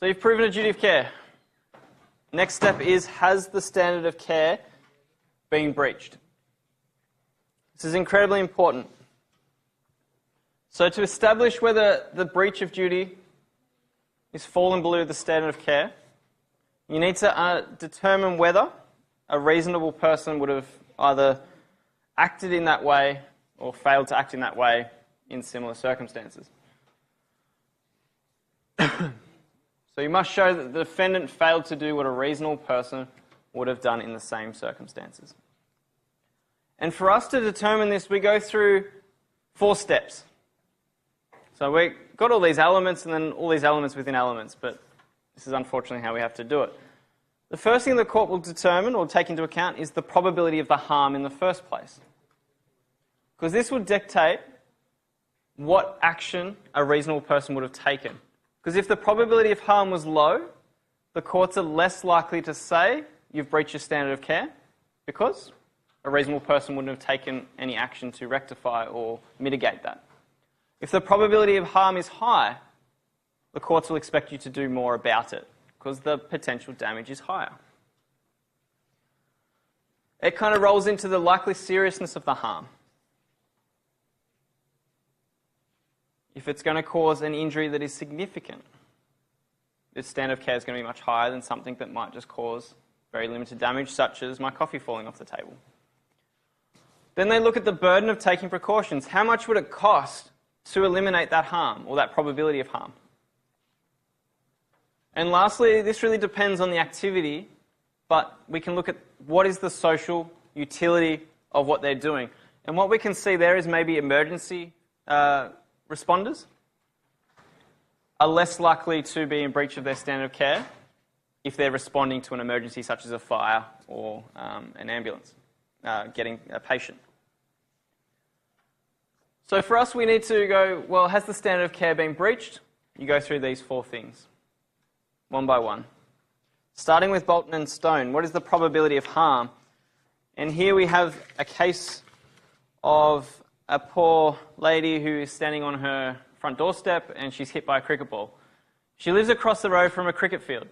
So you've proven a duty of care. Next step is, has the standard of care been breached? This is incredibly important. So to establish whether the breach of duty is fallen below the standard of care, you need to determine whether a reasonable person would have either acted in that way or failed to act in that way in similar circumstances. So you must show that the defendant failed to do what a reasonable person would have done in the same circumstances. And for us to determine this, we go through 4 steps. So we've got all these elements and then all these elements within elements, but this is unfortunately how we have to do it. The first thing the court will determine or take into account is the probability of the harm in the first place. Because this will dictate what action a reasonable person would have taken. Because if the probability of harm was low, the courts are less likely to say you've breached your standard of care because a reasonable person wouldn't have taken any action to rectify or mitigate that. If the probability of harm is high, the courts will expect you to do more about it because the potential damage is higher. It kind of rolls into the likely seriousness of the harm. If it's going to cause an injury that is significant, this standard of care is going to be much higher than something that might just cause very limited damage, such as my coffee falling off the table. Then they look at the burden of taking precautions. How much would it cost to eliminate that harm or that probability of harm? And lastly, this really depends on the activity, but we can look at what is the social utility of what they're doing. And what we can see there is maybe emergency responders are less likely to be in breach of their standard of care if they're responding to an emergency such as a fire or an ambulance getting a patient. So for us, we need to go, well, has the standard of care been breached? You go through these 4 things, one by one. Starting with Bolton and Stone, what is the probability of harm? And here we have a case of a poor lady who is standing on her front doorstep and she's hit by a cricket ball. She lives across the road from a cricket field.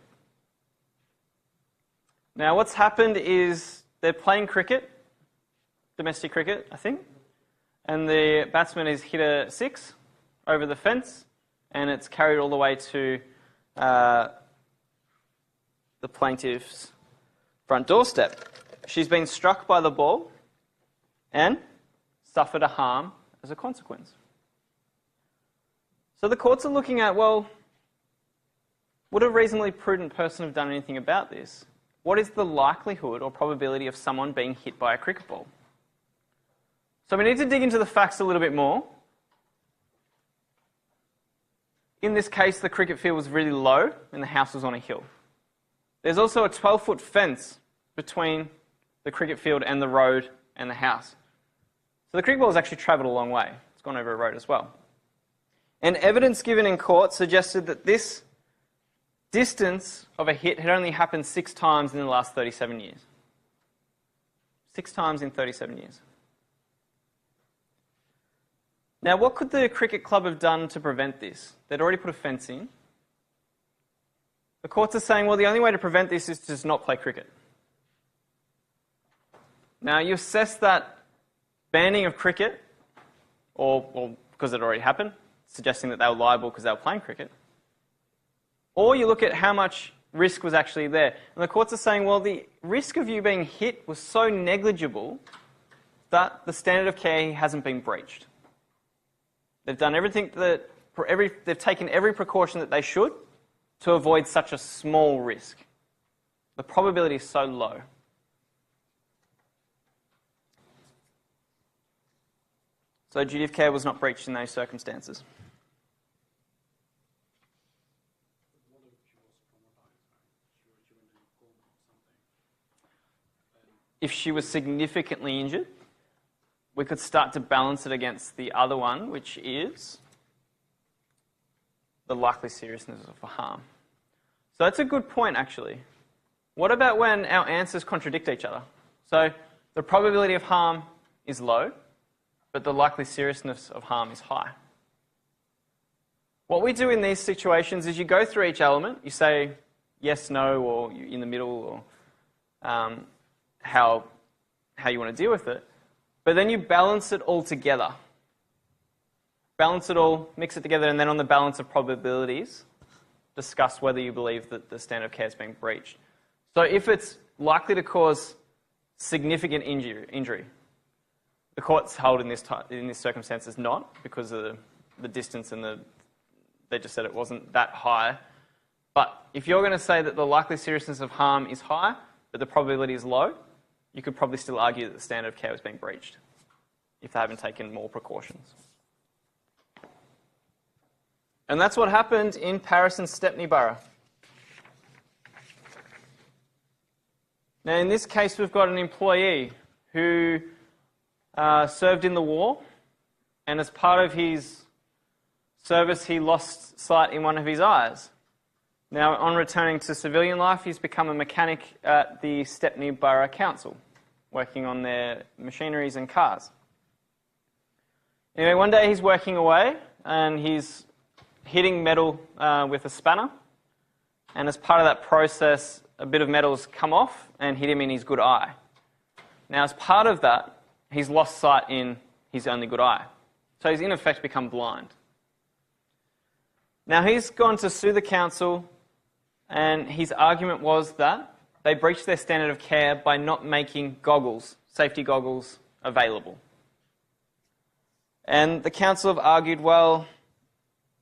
Now what's happened is they're playing cricket, domestic cricket, I think, and the batsman has hit a 6 over the fence and it's carried all the way to the plaintiff's front doorstep. She's been struck by the ball and suffered a harm as a consequence. So the courts are looking at, well, would a reasonably prudent person have done anything about this? What is the likelihood or probability of someone being hit by a cricket ball? So we need to dig into the facts a little bit more. In this case, the cricket field was really low and the house was on a hill. There's also a 12-foot fence between the cricket field and the road and the house. So the cricket ball has actually travelled a long way. It's gone over a road as well. And evidence given in court suggested that this distance of a hit had only happened 6 times in the last 37 years. 6 times in 37 years. Now, what could the cricket club have done to prevent this? They'd already put a fence in. The courts are saying, well, the only way to prevent this is to just not play cricket. Now, you assess that banning of cricket, or because it already happened, suggesting that they were liable because they were playing cricket. Or you look at how much risk was actually there. And the courts are saying, well, the risk of you being hit was so negligible that the standard of care hasn't been breached. They've done everything they've taken every precaution that they should to avoid such a small risk. The probability is so low. So duty of care was not breached in those circumstances. If she was significantly injured, we could start to balance it against the other one, which is the likely seriousness of the harm. So that's a good point, actually. What about when our answers contradict each other? So the probability of harm is low, but the likely seriousness of harm is high. What we do in these situations is you go through each element, you say yes, no, or you're in the middle, or how you want to deal with it, but then you balance it all together. Balance it all, mix it together, and then on the balance of probabilities, discuss whether you believe that the standard of care is being breached. So if it's likely to cause significant injury, the courts hold in this circumstance is not, because of the distance and they just said it wasn't that high. But if you're going to say that the likely seriousness of harm is high, but the probability is low, you could probably still argue that the standard of care was being breached if they haven't taken more precautions. And that's what happened in Paris and Stepney Borough. Now, in this case, we've got an employee who served in the war, and as part of his service, he lost sight in one of his eyes. Now, on returning to civilian life, he's become a mechanic at the Stepney Borough Council, working on their machineries and cars. Anyway, one day he's working away, and he's hitting metal with a spanner, and as part of that process, a bit of metal's come off and hit him in his good eye. Now, as part of that, he's lost sight in his only good eye. So he's in effect become blind. Now, he's gone to sue the council, and his argument was that they breached their standard of care by not making goggles, safety goggles, available. And the council have argued, well,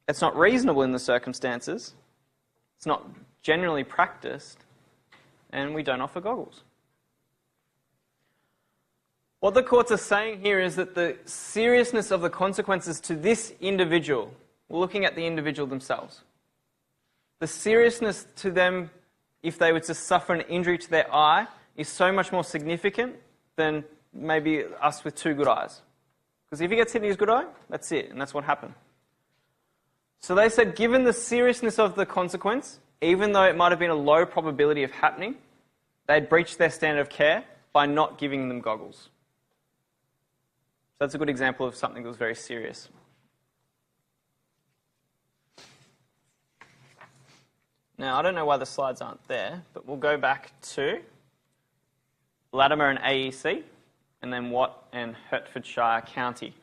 it's not reasonable in the circumstances, it's not generally practiced, and we don't offer goggles. What the courts are saying here is that the seriousness of the consequences to this individual, we're looking at the individual themselves, the seriousness to them if they were to suffer an injury to their eye is so much more significant than maybe us with two good eyes. Because if he gets hit in his good eye, that's it, and that's what happened. So they said, given the seriousness of the consequence, even though it might have been a low probability of happening, they'd breached their standard of care by not giving them goggles. So that's a good example of something that was very serious. Now, I don't know why the slides aren't there, but we'll go back to Latimer and AEC, and then Watt and Hertfordshire County.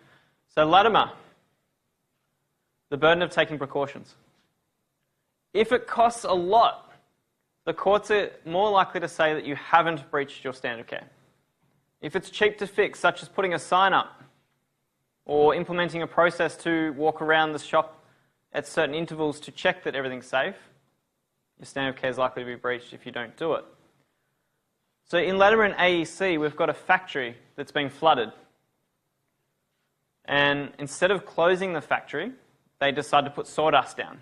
So Latimer, the burden of taking precautions. If it costs a lot, the courts are more likely to say that you haven't breached your standard of care. If it's cheap to fix, such as putting a sign up or implementing a process to walk around the shop at certain intervals to check that everything's safe, your standard of care is likely to be breached if you don't do it. So in Latimer and AEC, we've got a factory that's been flooded. And instead of closing the factory, they decided to put sawdust down.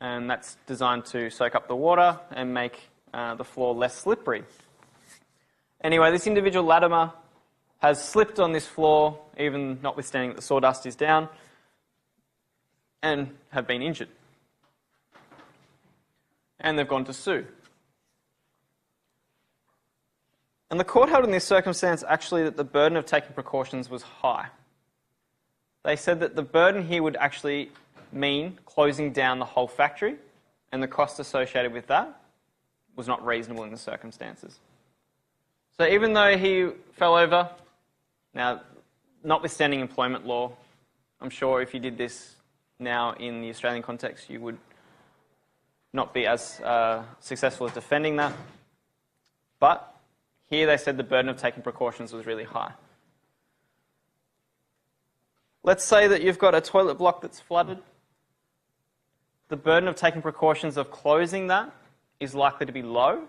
And that's designed to soak up the water and make the floor less slippery. Anyway, this individual, Latimer, has slipped on this floor, even notwithstanding that the sawdust is down, and have been injured. And they've gone to sue. And the court held in this circumstance actually that the burden of taking precautions was high. They said that the burden here would actually mean closing down the whole factory, and the cost associated with that was not reasonable in the circumstances. So even though he fell over, now, notwithstanding employment law, I'm sure if you did this now in the Australian context, you would not be as successful at defending that. But here they said the burden of taking precautions was really high. Let's say that you've got a toilet block that's flooded. The burden of taking precautions of closing that is likely to be low.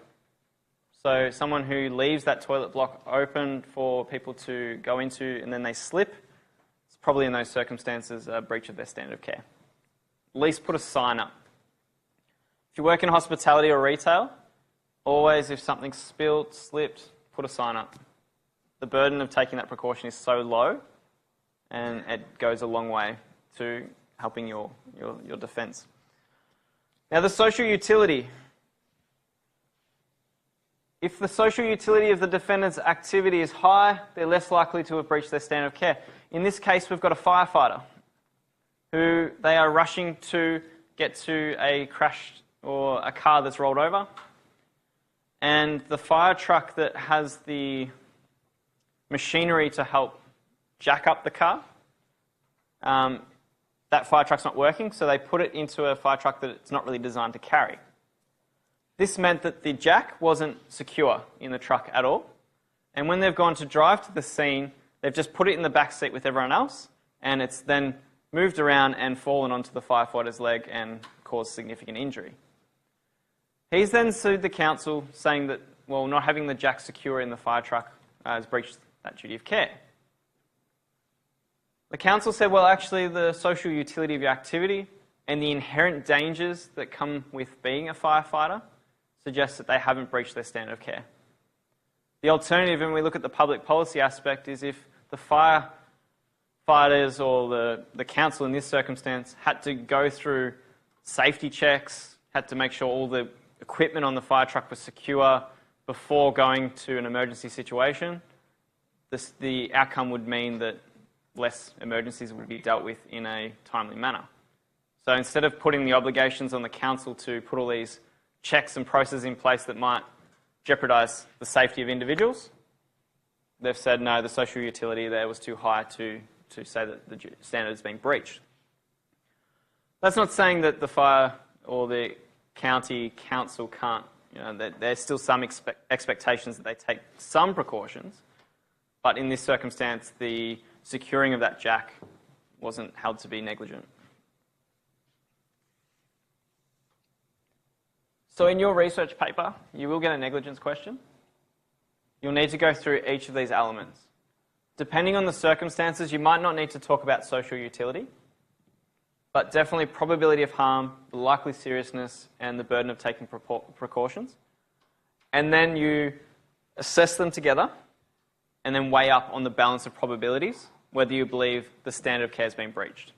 So someone who leaves that toilet block open for people to go into and then they slip, it's probably in those circumstances a breach of their standard of care. At least put a sign up. If you work in hospitality or retail, always if something's spilled, slipped, put a sign up. The burden of taking that precaution is so low, and it goes a long way to helping your defence. Now, the social utility. If the social utility of the defendant's activity is high, they're less likely to have breached their standard of care. In this case, we've got a firefighter who they are rushing to get to a crash or a car that's rolled over. And the fire truck that has the machinery to help jack up the car, that fire truck's not working, so they put it into a fire truck that it's not really designed to carry. This meant that the jack wasn't secure in the truck at all. And when they've gone to drive to the scene, they've just put it in the back seat with everyone else, and it's then moved around and fallen onto the firefighter's leg and caused significant injury. He's then sued the council, saying that, well, not having the jack secure in the fire truck has breached that duty of care. The council said, well, actually, the social utility of your activity and the inherent dangers that come with being a firefighter suggests that they haven't breached their standard of care. The alternative, when we look at the public policy aspect, is if the firefighters or the council in this circumstance had to go through safety checks, had to make sure all the equipment on the fire truck was secure before going to an emergency situation, the outcome would mean that less emergencies would be dealt with in a timely manner. So instead of putting the obligations on the council to put all these checks and processes in place that might jeopardise the safety of individuals, they've said, no, the social utility there was too high to say that the standard has been breached. That's not saying that the fire or the county council can't, there's still some expectations that they take some precautions, but in this circumstance, the securing of that jack wasn't held to be negligent. So in your research paper, you will get a negligence question. You'll need to go through each of these elements. Depending on the circumstances, you might not need to talk about social utility, but definitely probability of harm, the likely seriousness, and the burden of taking precautions. And then you assess them together and then weigh up on the balance of probabilities whether you believe the standard of care has been breached.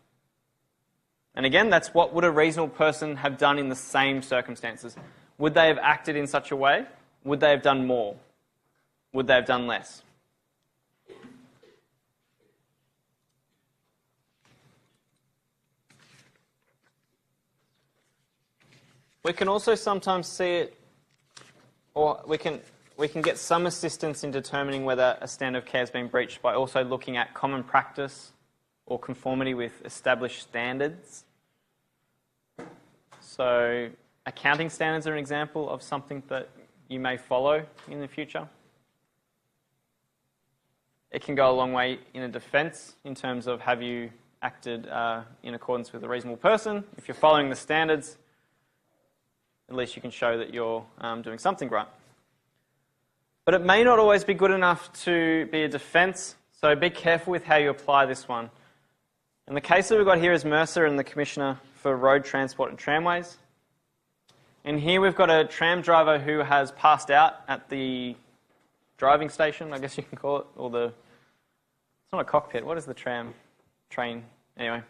And again, that's what would a reasonable person have done in the same circumstances. Would they have acted in such a way? Would they have done more? Would they have done less? We can also sometimes see it, or we can get some assistance in determining whether a standard of care has been breached by also looking at common practice or conformity with established standards. So accounting standards are an example of something that you may follow in the future. It can go a long way in a defence in terms of have you acted in accordance with a reasonable person. If you're following the standards, at least you can show that you're doing something right. But it may not always be good enough to be a defence, so be careful with how you apply this one. And the case that we've got here is Mercer and the Commissioner for Road Transport and Tramways. And here we've got a tram driver who has passed out at the driving station, I guess you can call it, or it's not a cockpit, what is the train? Anyway,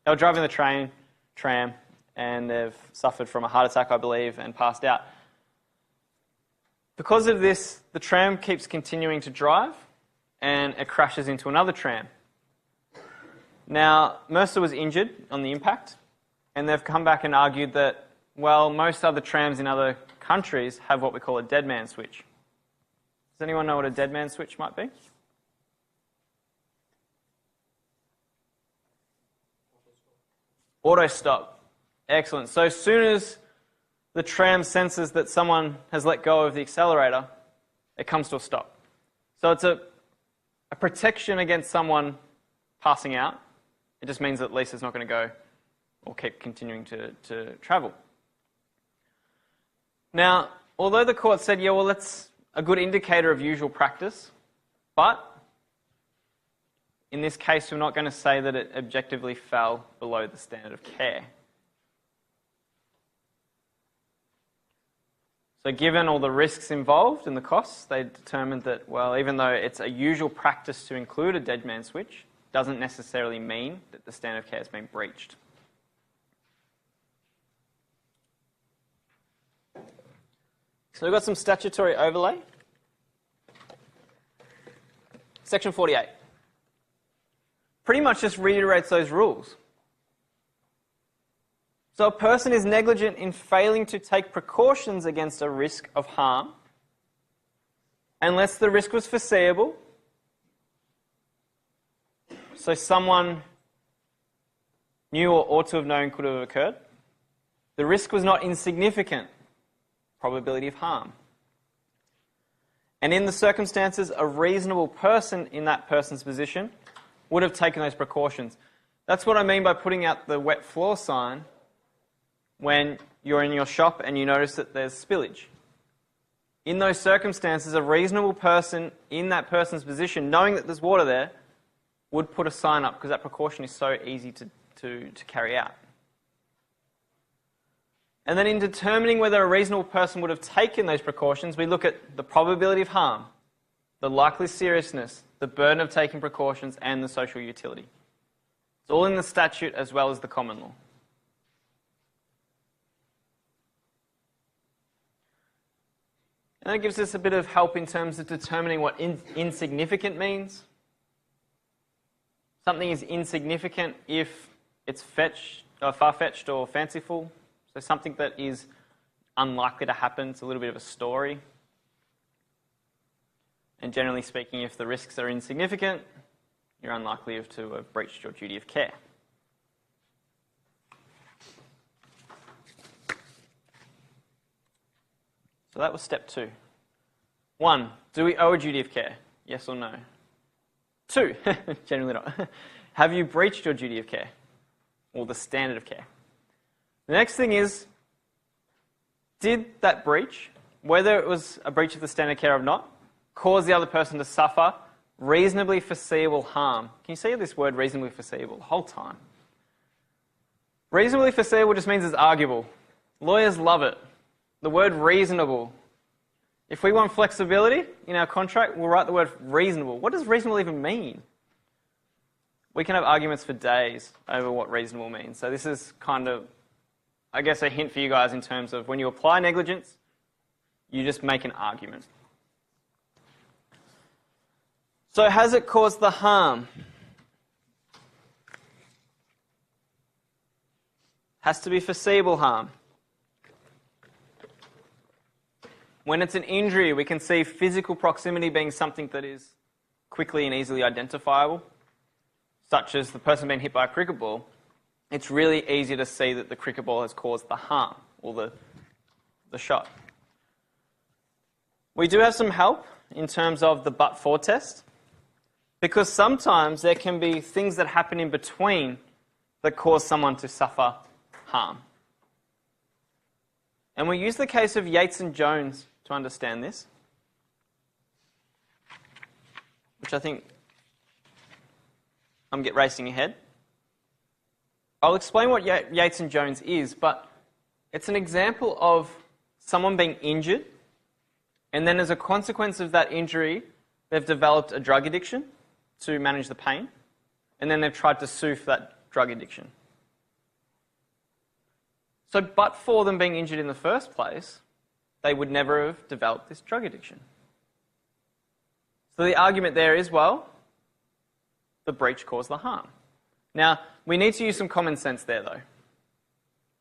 they were driving the tram, and they've suffered from a heart attack, I believe, and passed out. Because of this, the tram keeps continuing to drive, and it crashes into another tram. Now, Mercer was injured on the impact, and they've come back and argued that, well, most other trams in other countries have what we call a dead man switch. Does anyone know what a dead man switch might be? Auto stop. Excellent. So as soon as the tram senses that someone has let go of the accelerator, it comes to a stop. So it's a protection against someone passing out. It just means that at least it's not going to go or keep continuing to travel. Now, although the court said, yeah, well, that's a good indicator of usual practice, but in this case, we're not going to say that it objectively fell below the standard of care. So given all the risks involved and the costs, they determined that, well, even though it's a usual practice to include a dead man switch, doesn't necessarily mean that the standard of care has been breached. So we've got some statutory overlay. Section 48. Pretty much just reiterates those rules. So a person is negligent in failing to take precautions against a risk of harm unless the risk was foreseeable. So someone knew or ought to have known could have occurred. The risk was not insignificant. Probability of harm. And in the circumstances, a reasonable person in that person's position would have taken those precautions. That's what I mean by putting out the wet floor sign when you're in your shop and you notice that there's spillage. In those circumstances, a reasonable person in that person's position, knowing that there's water there, would put a sign up because that precaution is so easy to carry out. And then in determining whether a reasonable person would have taken those precautions, we look at the probability of harm, the likely seriousness, the burden of taking precautions, and the social utility. It's all in the statute as well as the common law. And that gives us a bit of help in terms of determining what insignificant means. Something is insignificant if it's far-fetched or fanciful. So something that is unlikely to happen. It's a little bit of a story. And generally speaking, if the risks are insignificant, you're unlikely to have breached your duty of care. So that was step 2. 1, do we owe a duty of care? Yes or no? 2, generally not. Have you breached your duty of care? Or the standard of care? The next thing is, did that breach, whether it was a breach of the standard of care or not, cause the other person to suffer reasonably foreseeable harm? Can you see this word reasonably foreseeable the whole time? Reasonably foreseeable just means it's arguable. Lawyers love it. The word reasonable. If we want flexibility in our contract, we'll write the word reasonable. What does reasonable even mean? We can have arguments for days over what reasonable means. So this is kind of, I guess, a hint for you guys in terms of when you apply negligence, you just make an argument. So has it caused the harm? Has to be foreseeable harm. When it's an injury, we can see physical proximity being something that is quickly and easily identifiable, such as the person being hit by a cricket ball. It's really easy to see that the cricket ball has caused the harm, or the shot. We do have some help in terms of the but-for test, because sometimes there can be things that happen in between that cause someone to suffer harm. And we use the case of Yates and Jones to understand this, which I think I'm racing ahead. I'll explain what Yates and Jones is, but it's an example of someone being injured, and then as a consequence of that injury, they've developed a drug addiction to manage the pain, and then they've tried to sue for that drug addiction. So, but for them being injured in the first place, they would never have developed this drug addiction. So the argument there is, well, the breach caused the harm. Now, we need to use some common sense there, though.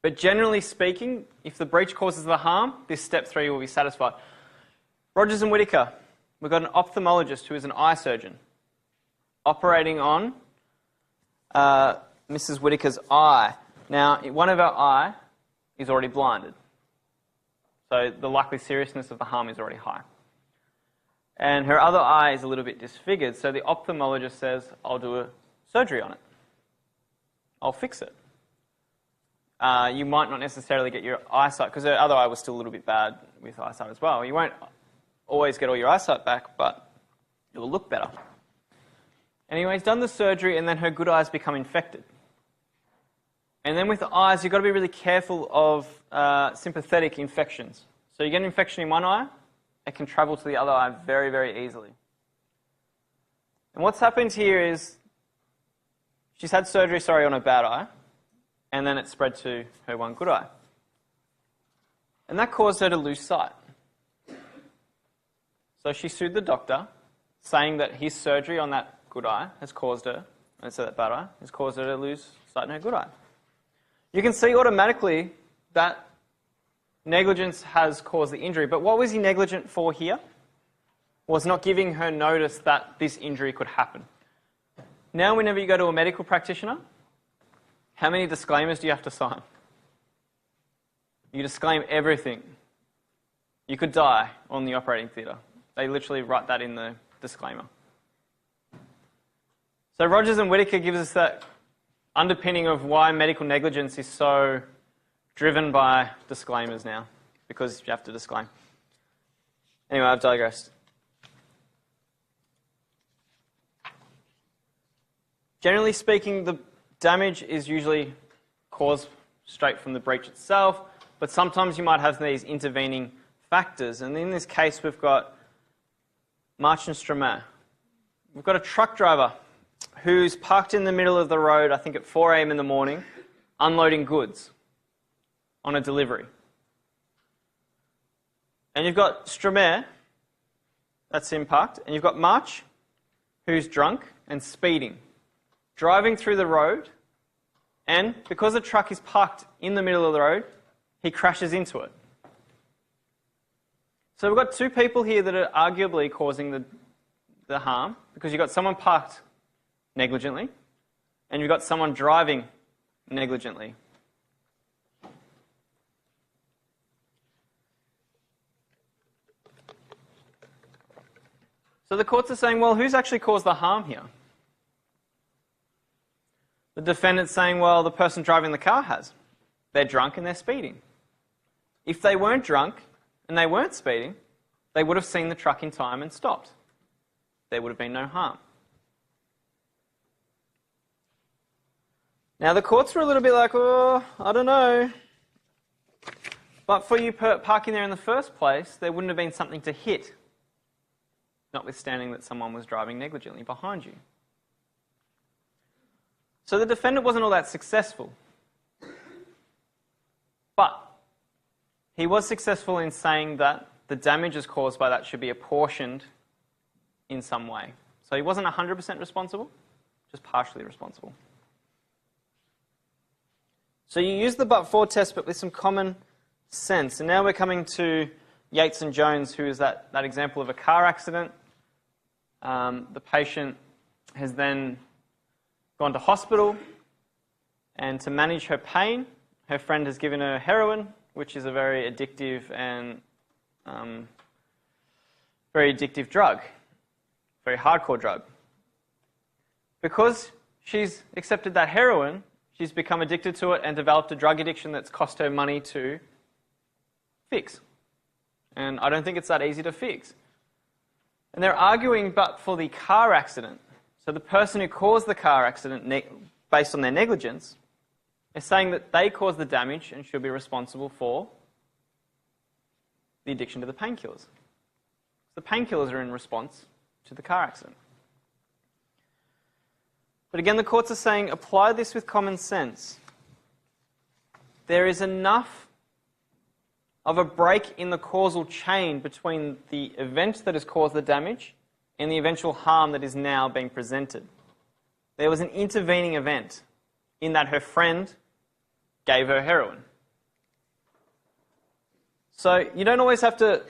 But generally speaking, if the breach causes the harm, this step 3 will be satisfied. Rogers and Whittaker, we've got an ophthalmologist who is an eye surgeon operating on Mrs. Whittaker's eye. Now, one of our eye is already blinded. So the likely seriousness of the harm is already high. And her other eye is a little bit disfigured, so the ophthalmologist says, I'll do a surgery on it. I'll fix it. You might not necessarily get your eyesight, because her other eye was still a little bit bad with eyesight as well. You won't always get all your eyesight back, but it will look better. Anyway, he's done the surgery, and then her good eyes become infected. And then with the eyes, you've got to be really careful of sympathetic infections. So you get an infection in one eye, it can travel to the other eye very, very easily. And what's happened here is she's had surgery, on her bad eye, and then it spread to her one good eye. And that caused her to lose sight. So she sued the doctor, saying that his surgery on that good eye has caused her, that bad eye, has caused her to lose sight in her good eye. you can see automatically that negligence has caused the injury. But what was he negligent for here? Was not giving her notice that this injury could happen. Now, whenever you go to a medical practitioner, how many disclaimers do you have to sign? You disclaim everything. You could die on the operating theatre. They literally write that in the disclaimer. So Rogers and Whittaker gives us that underpinning of why medical negligence is so driven by disclaimers now, because you have to disclaim. Anyway, I've digressed. Generally speaking, the damage is usually caused straight from the breach itself, but sometimes you might have these intervening factors. And in this case, we've got March and Stromer. We've got a truck driver who's parked in the middle of the road, I think at 4 a.m. in the morning, unloading goods on a delivery. And you've got Stromer, that's him parked, and you've got March, who's drunk and speeding, driving through the road, and because the truck is parked in the middle of the road, he crashes into it. So we've got two people here that are arguably causing the harm, because you've got someone parked negligently, and you've got someone driving negligently. So the courts are saying, well, who's actually caused the harm here? The defendant's saying, well, the person driving the car has. They're drunk and they're speeding. If they weren't drunk and they weren't speeding, they would have seen the truck in time and stopped. There would have been no harm. Now, the courts were a little bit like, oh, I don't know. But for you parking there in the first place, there wouldn't have been something to hit, notwithstanding that someone was driving negligently behind you. So the defendant wasn't all that successful. But he was successful in saying that the damages caused by that should be apportioned in some way. So he wasn't 100% responsible, just partially responsible. So you use the but-for test, but with some common sense. And now we're coming to Yates and Jones, who is that example of a car accident. The patient has then gone to hospital, and to manage her pain, her friend has given her heroin, which is a very addictive and very addictive drug, very hardcore drug. Because she's accepted that heroin, she's become addicted to it and developed a drug addiction that's cost her money to fix. And I don't think it's that easy to fix. And they're arguing but for the car accident. So the person who caused the car accident, based on their negligence, is saying that they caused the damage and should be responsible for the addiction to the painkillers. The painkillers are in response to the car accident. But again, the courts are saying, apply this with common sense. There is enough of a break in the causal chain between the event that has caused the damage and the eventual harm that is now being presented. There was an intervening event in that her friend gave her heroin. So you don't always have to...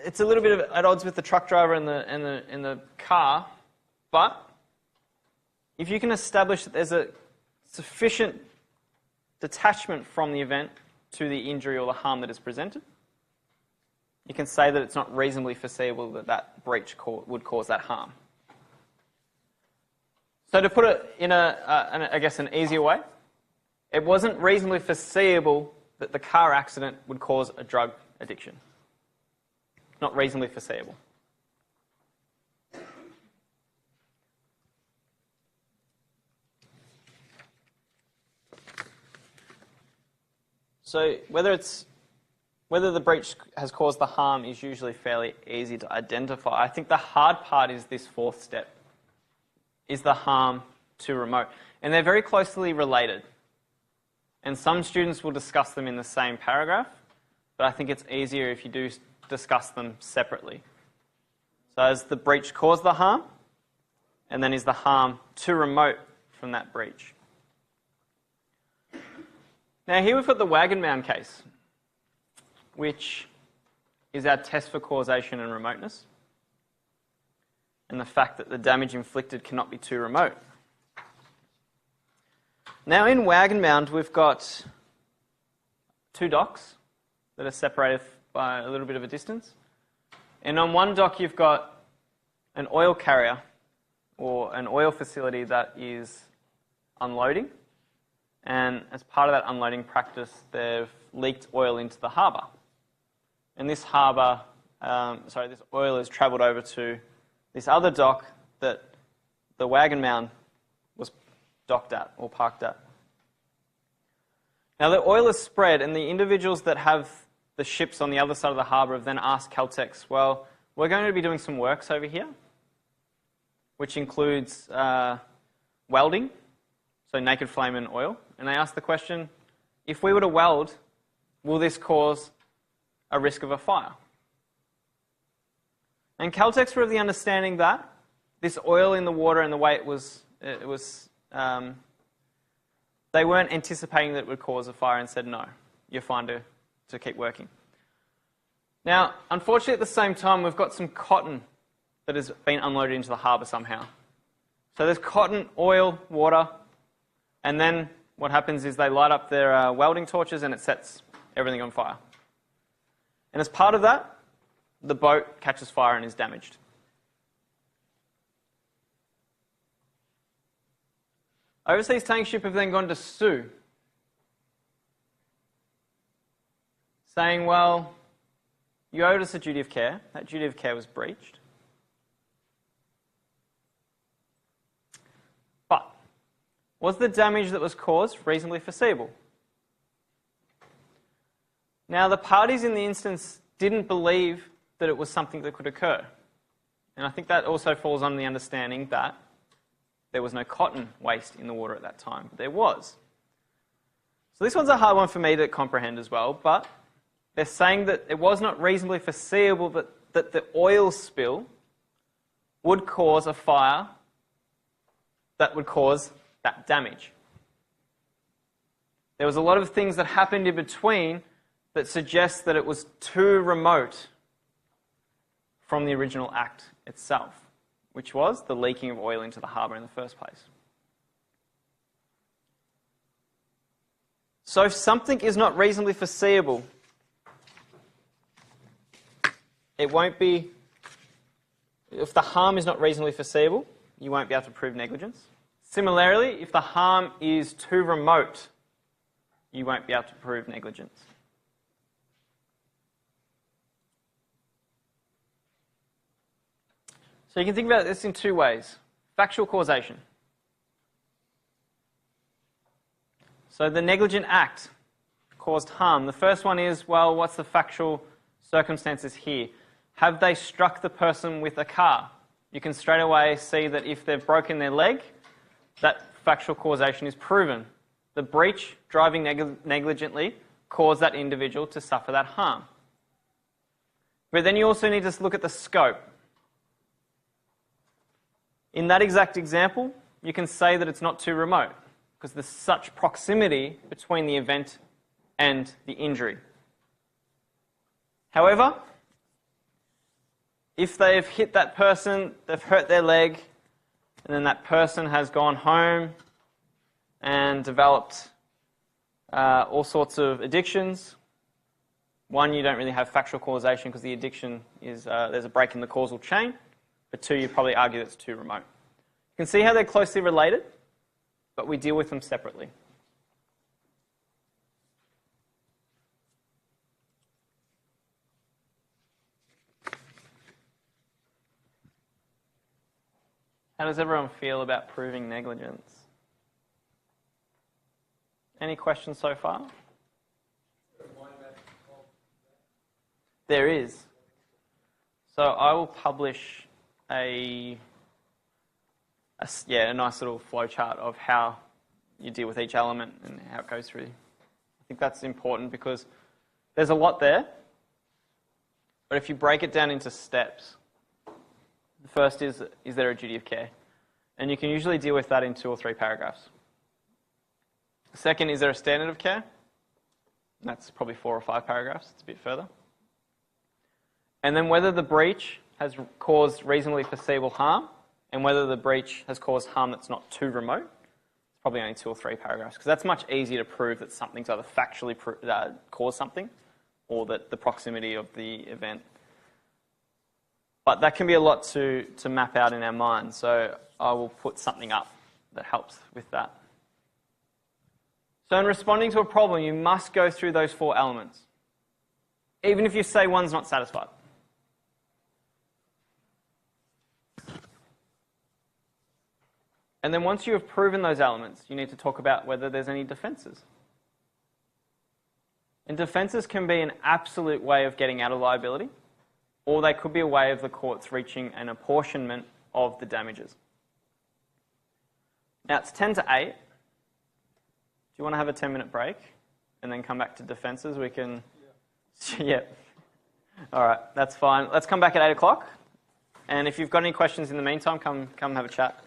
It's a little bit at odds with the truck driver and the car, but if you can establish that there's a sufficient detachment from the event to the injury or the harm that is presented, you can say that it's not reasonably foreseeable that that breach would cause that harm. So to put it in I guess an easier way, it wasn't reasonably foreseeable that the car accident would cause a drug addiction. Not reasonably foreseeable. So whether the breach has caused the harm is usually fairly easy to identify. I think the hard part is this fourth step, is the harm to remote. And they're very closely related. And some students will discuss them in the same paragraph, but I think it's easier if you do discuss them separately. So has the breach caused the harm? And then is the harm to remote from that breach? Now here we've got the wagon mound case, which is our test for causation and remoteness, and the fact that the damage inflicted cannot be too remote. Now in wagon mound we've got two docks that are separated by a little bit of a distance. And on one dock you've got an oil carrier or an oil facility that is unloading. And as part of that unloading practice, they've leaked oil into the harbour. And this this oil has travelled over to this other dock that the wagon mound was docked at or parked at. Now the oil is spread, and the individuals that have the ships on the other side of the harbour have then asked Caltex, well, we're going to be doing some works over here, which includes welding, so naked flame and oil. And they asked the question, if we were to weld, will this cause a risk of a fire? And Caltex were of the understanding that this oil in the water and the way they weren't anticipating that it would cause a fire and said, no, you're fine to keep working. Now, unfortunately, at the same time, we've got some cotton that has been unloaded into the harbour somehow. So there's cotton, oil, water, and then what happens is they light up their welding torches and it sets everything on fire. And as part of that, the boat catches fire and is damaged. Overseas Tank Ship have then gone to sue, saying, well, you owed us a duty of care. That duty of care was breached. But was the damage that was caused reasonably foreseeable? Now, the parties in the instance didn't believe that it was something that could occur. And I think that also falls on the understanding that there was no cotton waste in the water at that time. But there was. So this one's a hard one for me to comprehend as well, but they're saying that it was not reasonably foreseeable that the oil spill would cause a fire that would cause that damage. There was a lot of things that happened in between that suggest that it was too remote from the original act itself, which was the leaking of oil into the harbour in the first place. So if something is not reasonably foreseeable, it won't be, if the harm is not reasonably foreseeable, you won't be able to prove negligence. Similarly, if the harm is too remote, you won't be able to prove negligence. So you can think about this in two ways. Factual causation. So the negligent act caused harm. The first one is, well, what's the factual circumstances here? Have they struck the person with a car? You can straight away see that if they've broken their leg, that factual causation is proven. The breach, driving negligently, caused that individual to suffer that harm. But then you also need to look at the scope. In that exact example, you can say that it's not too remote because there's such proximity between the event and the injury. However, if they've hit that person, they've hurt their leg, and then that person has gone home and developed all sorts of addictions, one, you don't really have factual causation because the addiction is, there's a break in the causal chain. But two, you probably argue that's too remote. You can see how they're closely related, but we deal with them separately. How does everyone feel about proving negligence? Any questions so far? There is. So I will publish a nice little flowchart of how you deal with each element and how it goes through. I think that's important because there's a lot there, but if you break it down into steps, the first is there a duty of care? And you can usually deal with that in 2 or 3 paragraphs. The second, is there a standard of care? That's probably 4 or 5 paragraphs. It's a bit further. And then whether the breach has caused reasonably foreseeable harm and whether the breach has caused harm that's not too remote. It's probably only 2 or 3 paragraphs because that's much easier to prove that something's either factually caused something or that the proximity of the event. But that can be a lot to map out in our mind, so I will put something up that helps with that. So in responding to a problem, you must go through those 4 elements, even if you say one's not satisfied. And then once you have proven those elements, you need to talk about whether there's any defences. And defences can be an absolute way of getting out of liability, or they could be a way of the courts reaching an apportionment of the damages. Now it's 10 to 8. Do you want to have a 10-minute break and then come back to defences? We can... Yeah. All right, that's fine. Let's come back at 8 o'clock. And if you've got any questions in the meantime, come have a chat.